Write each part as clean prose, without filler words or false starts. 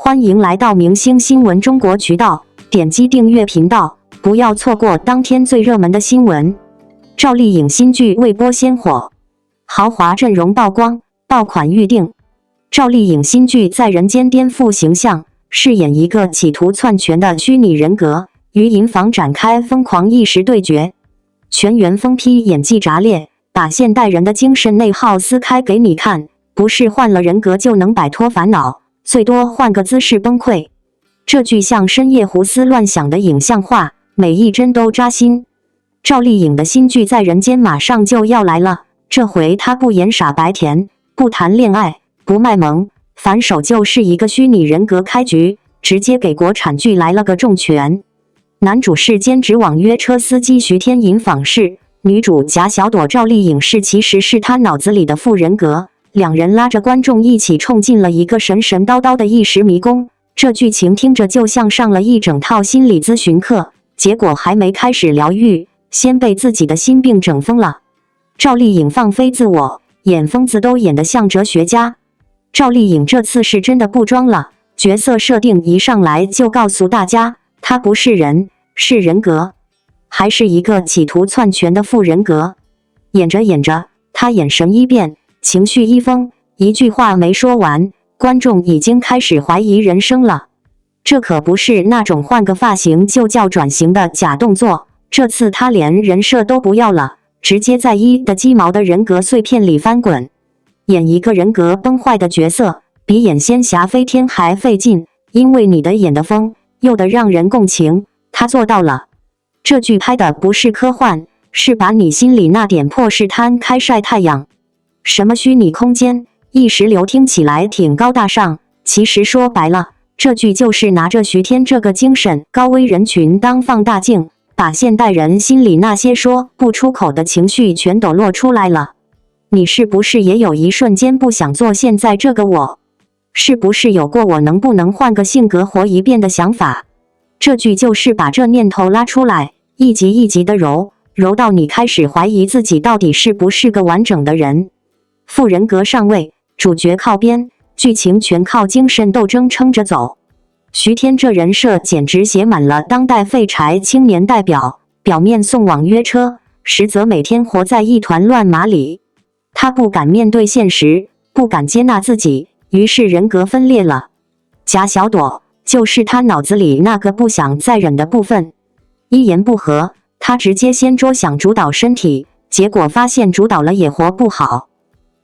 欢迎来到明星新闻中国渠道，点击订阅频道，不要错过当天最热门的新闻。赵丽颖新剧未播先火，豪华阵容曝光，爆款预定。赵丽颖新剧在人间颠覆形象，饰演一个企图篡权的虚拟人格，与银房展开疯狂一时对决。全员疯批，演技炸裂，把现代人的精神内耗撕开给你看，不是换了人格就能摆脱烦恼，最多换个姿势崩溃。这剧像深夜胡思乱想的影像化，每一帧都扎心。赵丽颖的新剧在人间马上就要来了，这回她不演傻白甜，不谈恋爱，不卖萌，反手就是一个虚拟人格开局，直接给国产剧来了个重拳。男主是兼职网约车司机徐天银访视，女主贾小朵赵丽颖其实是他脑子里的副人格，两人拉着观众一起冲进了一个神神叨叨的一时迷宫。这剧情听着就像上了一整套心理咨询课，结果还没开始疗愈，先被自己的心病整疯了。赵丽颖放飞自我，演疯子都演得像哲学家。赵丽颖这次是真的不装了，角色设定一上来就告诉大家，她不是人，是人格，还是一个企图篡权的副人格。演着演着，她眼神一变，情绪一疯，一句话没说完，观众已经开始怀疑人生了。这可不是那种换个发型就叫转型的假动作，这次她连人设都不要了，直接在的鸡毛的人格碎片里翻滚。演一个人格崩坏的角色，比演仙侠飞天还费劲，因为你的演得疯，又得让人共情，他做到了。这剧拍的不是科幻，是把你心里那点破事摊开晒太阳。什么虚拟空间、意识流听起来挺高大上，其实说白了，这剧就是拿着徐天这个精神高危人群当放大镜，把现代人心里那些说不出口的情绪全抖落出来了。你是不是也有一瞬间不想做现在这个我？是不是有过我能不能换个性格活一遍的想法？这剧就是把这念头拉出来，一集一集的揉到你开始怀疑自己到底是不是个完整的人。副人格上位，主角靠边，剧情全靠精神斗争撑着走。徐天这人设简直写满了当代废柴青年代表，表面送网约车，实则每天活在一团乱麻里。他不敢面对现实，不敢接纳自己，于是人格分裂了。贾小朵就是他脑子里那个不想再忍的部分。一言不合，他直接先捉想主导身体，结果发现主导了也活不好。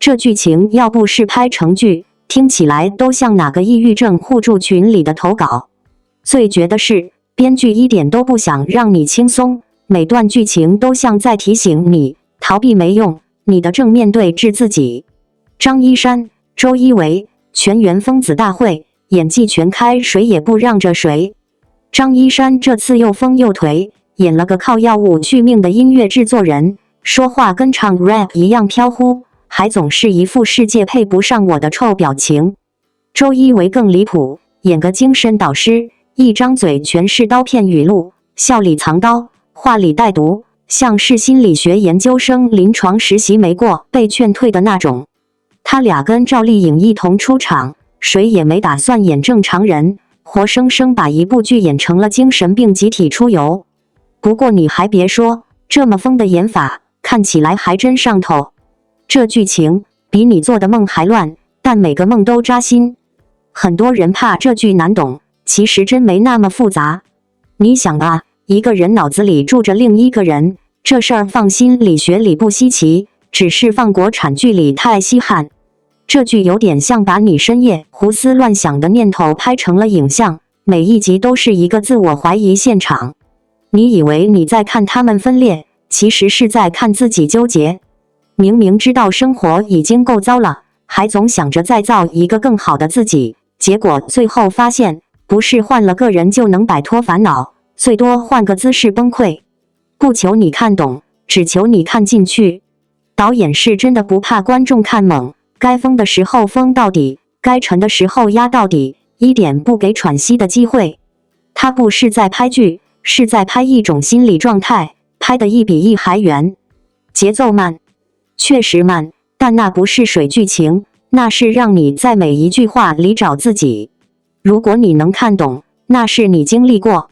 这剧情要不是拍成剧，听起来都像哪个抑郁症互助群里的投稿。最绝的是，编剧一点都不想让你轻松，每段剧情都像在提醒你，逃避没用，你的正面对治自己。张一山、周一围，全员疯子大会，演技全开，谁也不让着谁。张一山这次又疯又颓，演了个靠药物续命的音乐制作人，说话跟唱 rap 一样飘忽，还总是一副世界配不上我的臭表情。周一围更离谱，演个精神导师，一张嘴全是刀片语录，笑里藏刀，话里带毒，像是心理学研究生临床实习没过被劝退的那种。他俩跟赵丽颖一同出场，谁也没打算演正常人，活生生把一部剧演成了精神病集体出游。不过你还别说，这么疯的演法，看起来还真上头。这剧情比你做的梦还乱，但每个梦都扎心。很多人怕这剧难懂，其实真没那么复杂。你想啊，一个人脑子里住着另一个人，这事儿放心理学里不稀奇，只是放国产剧里太稀罕。这剧有点像把你深夜胡思乱想的念头拍成了影像，每一集都是一个自我怀疑现场。你以为你在看他们分裂，其实是在看自己纠结。明明知道生活已经够糟了，还总想着再造一个更好的自己，结果最后发现，不是换了个人就能摆脱烦恼，最多换个姿势崩溃。不求你看懂，只求你看进去。导演是真的不怕观众看懵，该疯的时候疯到底，该沉的时候压到底，一点不给喘息的机会。他不是在拍剧，是在拍一种心理状态，拍得1比1还原。节奏慢，确实慢，但那不是水剧情，那是让你在每一句话里找自己。如果你能看懂，那是你经历过；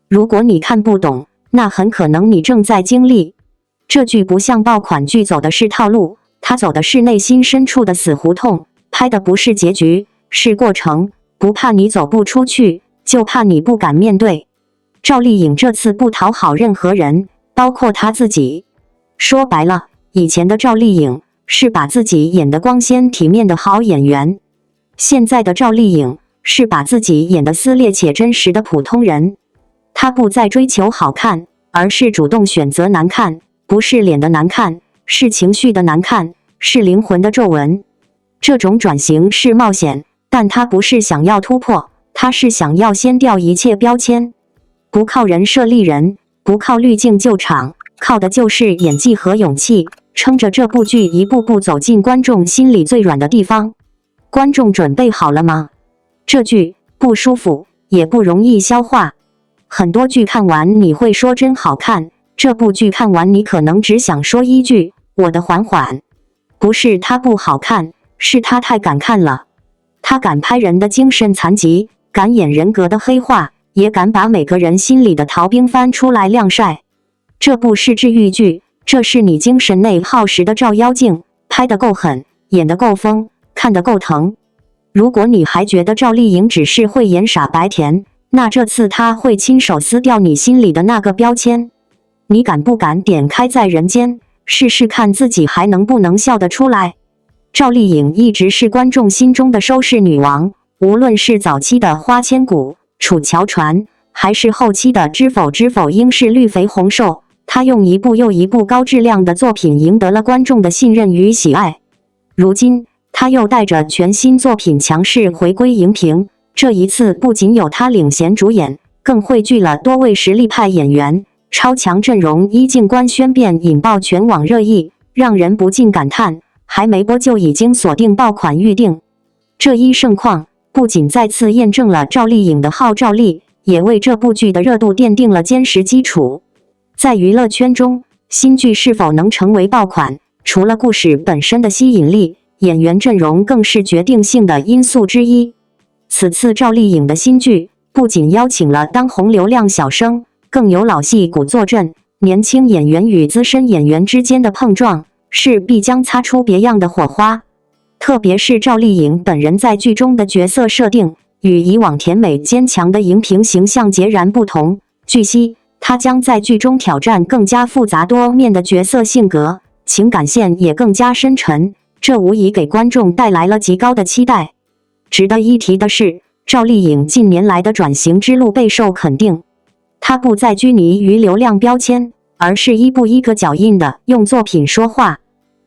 如果你看不懂，那很可能你正在经历。这剧不像爆款剧走的是套路，它走的是内心深处的死胡同，拍的不是结局，是过程。不怕你走不出去，就怕你不敢面对。赵丽颖这次不讨好任何人，包括她自己。说白了，以前的赵丽颖是把自己演得光鲜体面的好演员，现在的赵丽颖是把自己演得撕裂且真实的普通人。她不再追求好看，而是主动选择难看，不是脸的难看，是情绪的难看，是灵魂的皱纹。这种转型是冒险，但她不是想要突破，她是想要掀掉一切标签。不靠人设立人，不靠滤镜救场，靠的就是演技和勇气，撑着这部剧一步步走进观众心里最软的地方。观众准备好了吗？这剧不舒服，也不容易消化。很多剧看完你会说真好看，这部剧看完你可能只想说一句：我的缓缓。不是它不好看，是它太敢看了。他敢拍人的精神残疾，敢演人格的黑化，也敢把每个人心里的逃兵翻出来晾晒。这不是治愈剧，这是你精神内耗时的照妖镜，拍得够狠，演得够疯，看得够疼。如果你还觉得赵丽颖只是会演傻白甜，那这次她会亲手撕掉你心里的那个标签。你敢不敢点开在人间，试试看自己还能不能笑得出来？赵丽颖一直是观众心中的收视女王，无论是早期的花千骨、楚乔传，还是后期的知否知否应是绿肥红瘦，她用一部又一部高质量的作品赢得了观众的信任与喜爱。如今她又带着全新作品强势回归荧屏，这一次不仅有她领衔主演，更汇聚了多位实力派演员，超强阵容一进官宣便引爆全网热议，让人不禁感叹，还没播就已经锁定爆款预定。这一盛况不仅再次验证了赵丽颖的号召力，也为这部剧的热度奠定了坚实基础。在娱乐圈中，新剧是否能成为爆款，除了故事本身的吸引力，演员阵容更是决定性的因素之一。此次赵丽颖的新剧不仅邀请了当红流量小生，更有老戏骨坐镇，年轻演员与资深演员之间的碰撞势必将擦出别样的火花。特别是赵丽颖本人在剧中的角色设定，与以往甜美坚强的荧屏形象截然不同。据悉，她将在剧中挑战更加复杂多面的角色性格，情感线也更加深沉，这无疑给观众带来了极高的期待。值得一提的是，赵丽颖近年来的转型之路备受肯定，她不再拘泥于流量标签，而是一步一个脚印的用作品说话。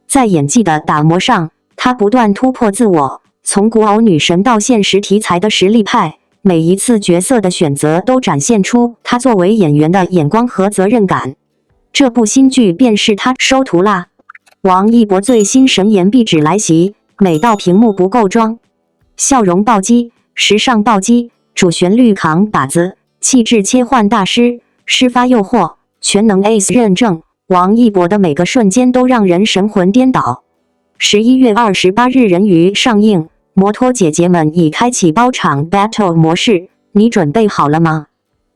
在演技的打磨上，她不断突破自我，从古偶女神到现实题材的实力派，每一次角色的选择都展现出她作为演员的眼光和责任感。这部新剧便是她收徒啦！王一博最新神颜壁纸来袭，美到屏幕不够装，笑容暴击，时尚暴击，主旋律扛把子，气质切换大师，施发诱惑，全能 ACE 认证。王一博的每个瞬间都让人神魂颠倒。11月28日人鱼上映，摩托姐姐们已开启包场 battle 模式，你准备好了吗？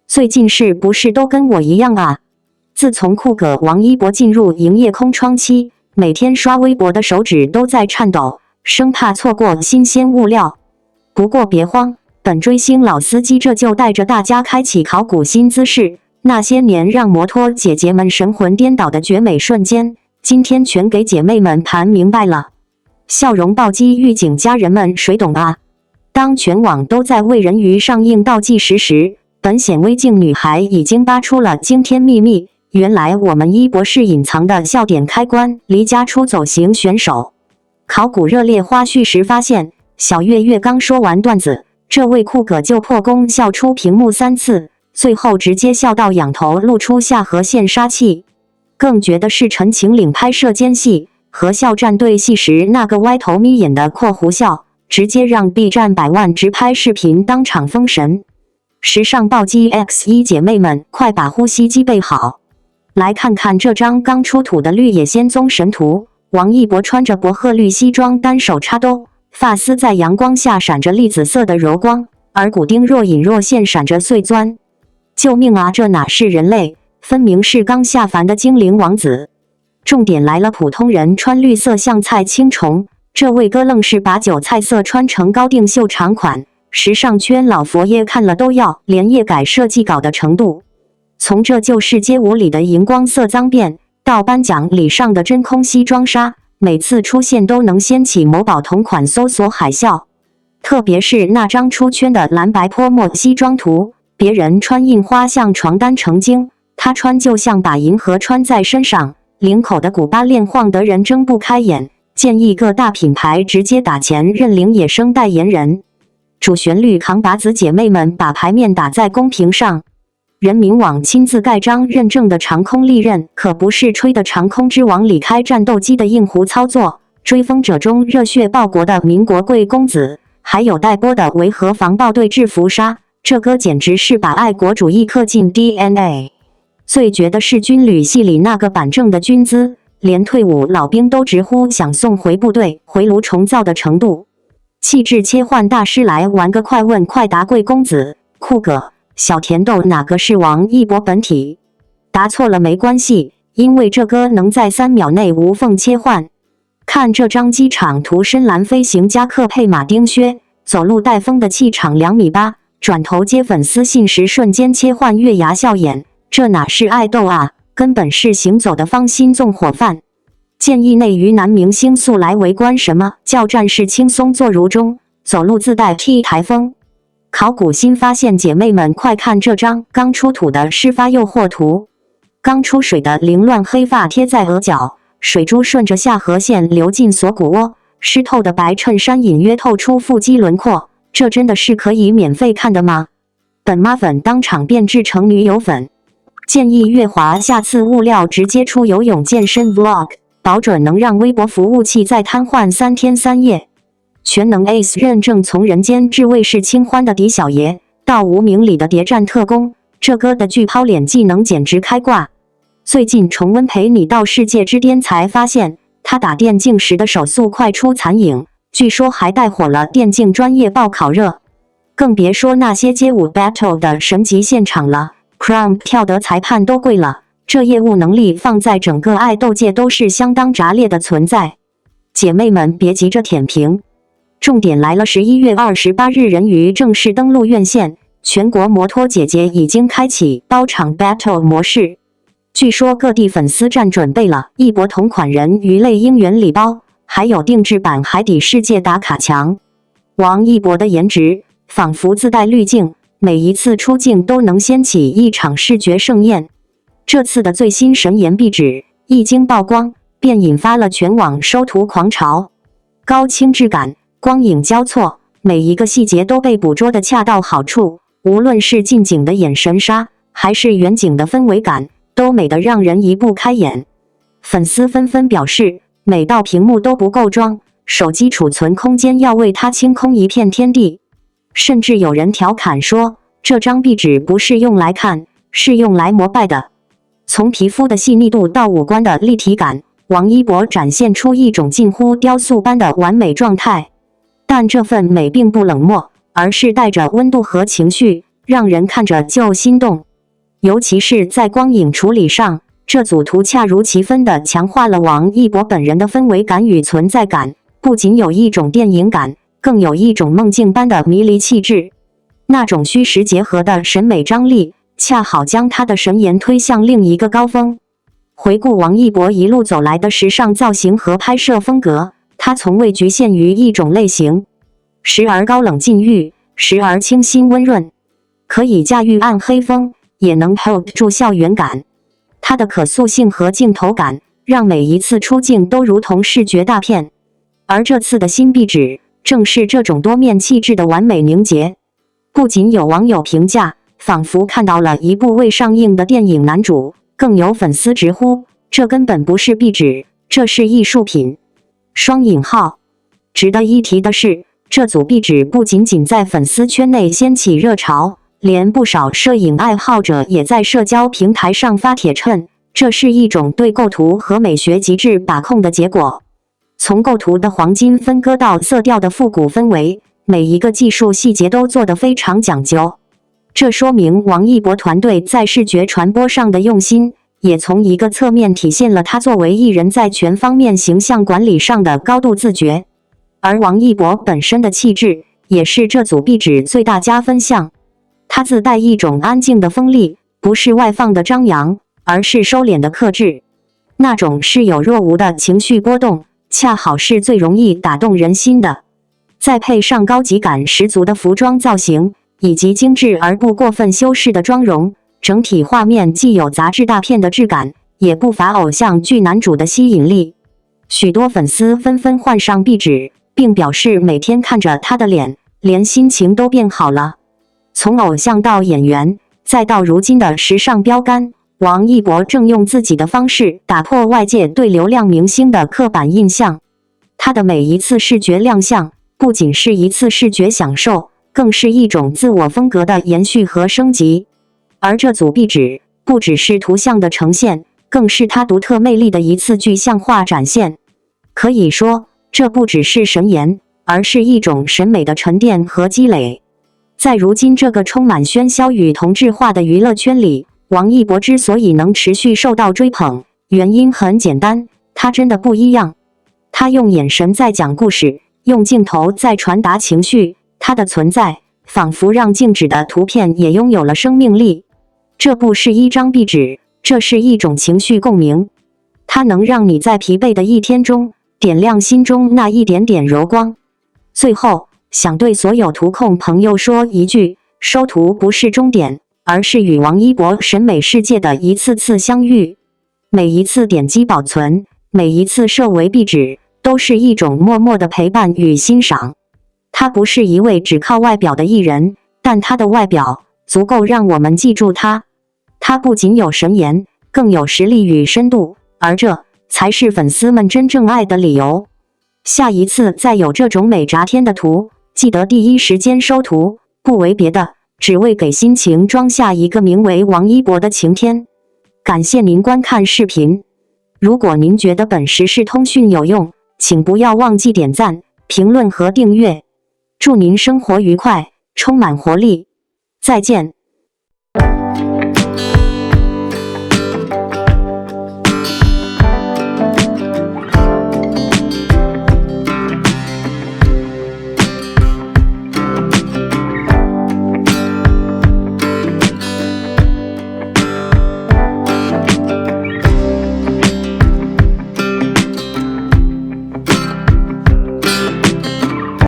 最近是不是都跟我一样啊？自从酷哥王一博进入营业空窗期，每天刷微博的手指都在颤抖，生怕错过新鲜物料。不过别慌，本追星老司机这就带着大家开启考古新姿势，那些年让摩托姐姐们神魂颠倒的绝美瞬间，今天全给姐妹们盘明白了。笑容暴击预警家人们谁懂啊？当全网都在为人鱼上映倒计时时，本显微镜女孩已经扒出了惊天秘密，原来我们一博是隐藏的笑点开关，离家出走型选手。考古热烈花絮时发现，小月月刚说完段子，这位酷哥就破功笑出屏幕3次，最后直接笑到仰头露出下颌线杀气。更绝的是陈情岭拍摄间隙和笑战对戏时那个歪头眯眼的括弧笑，直接让 B 站100万直拍视频当场封神。时尚暴击 X1 姐妹们快把呼吸机备好，来看看这张刚出土的绿野仙踪神图。王一博穿着薄荷绿西装，单手插兜，发丝在阳光下闪着栗紫色的柔光，而骨钉若隐若现，闪着碎钻。救命啊！这哪是人类，分明是刚下凡的精灵王子。重点来了，普通人穿绿色像菜青虫，这位哥愣是把韭菜色穿成高定袖长款，时尚圈老佛爷看了都要连夜改设计稿的程度。从这旧式街舞里的荧光色脏辫，到颁奖礼上的真空西装纱，每次出现都能掀起某宝同款搜索海啸。特别是那张出圈的蓝白泼墨西装图，别人穿印花像床单成精，他穿就像把银河穿在身上，领口的古巴链晃得人睁不开眼。建议各大品牌直接打钱认领野生代言人。主旋律扛把子姐妹们把牌面打在公屏上。人民网亲自盖章认证的长空利刃，可不是吹的长空之王里开战斗机的硬核操作。追风者中热血报国的民国贵公子，还有待播的维和防暴队制服纱，这歌简直是把爱国主义刻进 DNA。最绝的是军旅戏里那个板正的军姿，连退伍老兵都直呼想送回部队回炉重造的程度。气质切换大师来玩个快问快答，贵公子酷哥小甜豆哪个是王一博本体？答错了没关系，因为这歌能在3秒内无缝切换。看这张机场图，深蓝飞行夹克配马丁靴，走路带风的气场2.8米，转头接粉丝信时瞬间切换月牙笑眼，这哪是爱豆啊，根本是行走的芳心纵火犯。建议内娱男明星速来围观，什么叫战士轻松坐如钟，走路自带 T 台风。考古新发现，姐妹们快看这张刚出土的湿发诱惑图，刚出水的凌乱黑发贴在额角，水珠顺着下颌线流进锁骨窝，湿透的白衬衫隐约透出腹肌轮廓，这真的是可以免费看的吗？本妈粉当场变制成女友粉。建议月华下次物料直接出游泳健身 vlog， 保准能让微博服务器再瘫痪3天3夜。全能 Ace 认证，从人间至卫视清欢的狄小爷，到无名里的谍战特工，这歌的巨抛脸技能简直开挂。最近重温陪你到世界之巅，才发现他打电竞时的手速快出残影，据说还带火了电竞专业爆烤热。更别说那些街舞 battle 的神级现场了。Crump 跳得裁判都跪了，这业务能力放在整个爱豆界都是相当炸裂的存在。姐妹们别急着舔屏，重点来了！11月28日，人鱼正式登陆院线，全国摩托姐姐已经开启包场 battle 模式。据说各地粉丝站准备了一博同款人鱼类应援礼包，还有定制版海底世界打卡墙。王一博的颜值仿佛自带滤镜，每一次出镜都能掀起一场视觉盛宴。这次的最新神颜壁纸一经曝光，便引发了全网收图狂潮。高清质感，光影交错，每一个细节都被捕捉得恰到好处，无论是近景的眼神杀，还是远景的氛围感，都美得让人移不开眼。粉丝纷纷表示，每道屏幕都不够装，手机储存空间要为它清空一片天地。甚至有人调侃说，这张壁纸不是用来看，是用来膜拜的。从皮肤的细腻度到五官的立体感，王一博展现出一种近乎雕塑般的完美状态。但这份美并不冷漠，而是带着温度和情绪，让人看着就心动。尤其是在光影处理上，这组图恰如其分地强化了王一博本人的氛围感与存在感，不仅有一种电影感，更有一种梦境般的迷离气质。那种虚实结合的审美张力，恰好将他的神颜推向另一个高峰。回顾王一博一路走来的时尚造型和拍摄风格，他从未局限于一种类型，时而高冷禁欲，时而清新温润，可以驾驭暗黑风，也能 hold 住校园感。他的可塑性和镜头感，让每一次出镜都如同视觉大片。而这次的新壁纸，正是这种多面气质的完美凝结。不仅有网友评价，仿佛看到了一部未上映的电影男主，更有粉丝直呼，这根本不是壁纸，这是艺术品。双引号。值得一提的是，这组壁纸不仅仅在粉丝圈内掀起热潮，连不少摄影爱好者也在社交平台上发帖称，这是一种对构图和美学极致把控的结果。从构图的黄金分割到色调的复古氛围，每一个技术细节都做得非常讲究。这说明王一博团队在视觉传播上的用心，也从一个侧面体现了他作为艺人在全方面形象管理上的高度自觉。而王一博本身的气质，也是这组壁纸最大加分项。他自带一种安静的锋利，不是外放的张扬，而是收敛的克制。那种是有若无的情绪波动，恰好是最容易打动人心的。再配上高级感十足的服装造型，以及精致而不过分修饰的妆容，整体画面既有杂志大片的质感，也不乏偶像剧男主的吸引力。许多粉丝纷纷换上壁纸，并表示每天看着他的脸，连心情都变好了。从偶像到演员，再到如今的时尚标杆，王一博正用自己的方式打破外界对流量明星的刻板印象。他的每一次视觉亮相，不仅是一次视觉享受，更是一种自我风格的延续和升级。而这组壁纸，不只是图像的呈现，更是他独特魅力的一次具象化展现。可以说，这不只是神颜，而是一种审美的沉淀和积累。在如今这个充满喧嚣与同质化的娱乐圈里，王一博之所以能持续受到追捧，原因很简单，他真的不一样。他用眼神在讲故事，用镜头在传达情绪，他的存在仿佛让静止的图片也拥有了生命力。这不是一张壁纸，这是一种情绪共鸣。它能让你在疲惫的一天中，点亮心中那一点点柔光。最后，想对所有图控朋友说一句：收图不是终点，而是与王一博审美世界的一次次相遇。每一次点击保存，每一次设为壁纸，都是一种默默的陪伴与欣赏。他不是一位只靠外表的艺人，但他的外表足够让我们记住他。他不仅有神颜，更有实力与深度，而这才是粉丝们真正爱的理由。下一次再有这种美炸天的图，记得第一时间收图，不为别的，只为给心情装下一个名为王一博的晴天。感谢您观看视频。如果您觉得本时事通讯有用，请不要忘记点赞、评论和订阅。祝您生活愉快，充满活力。再见。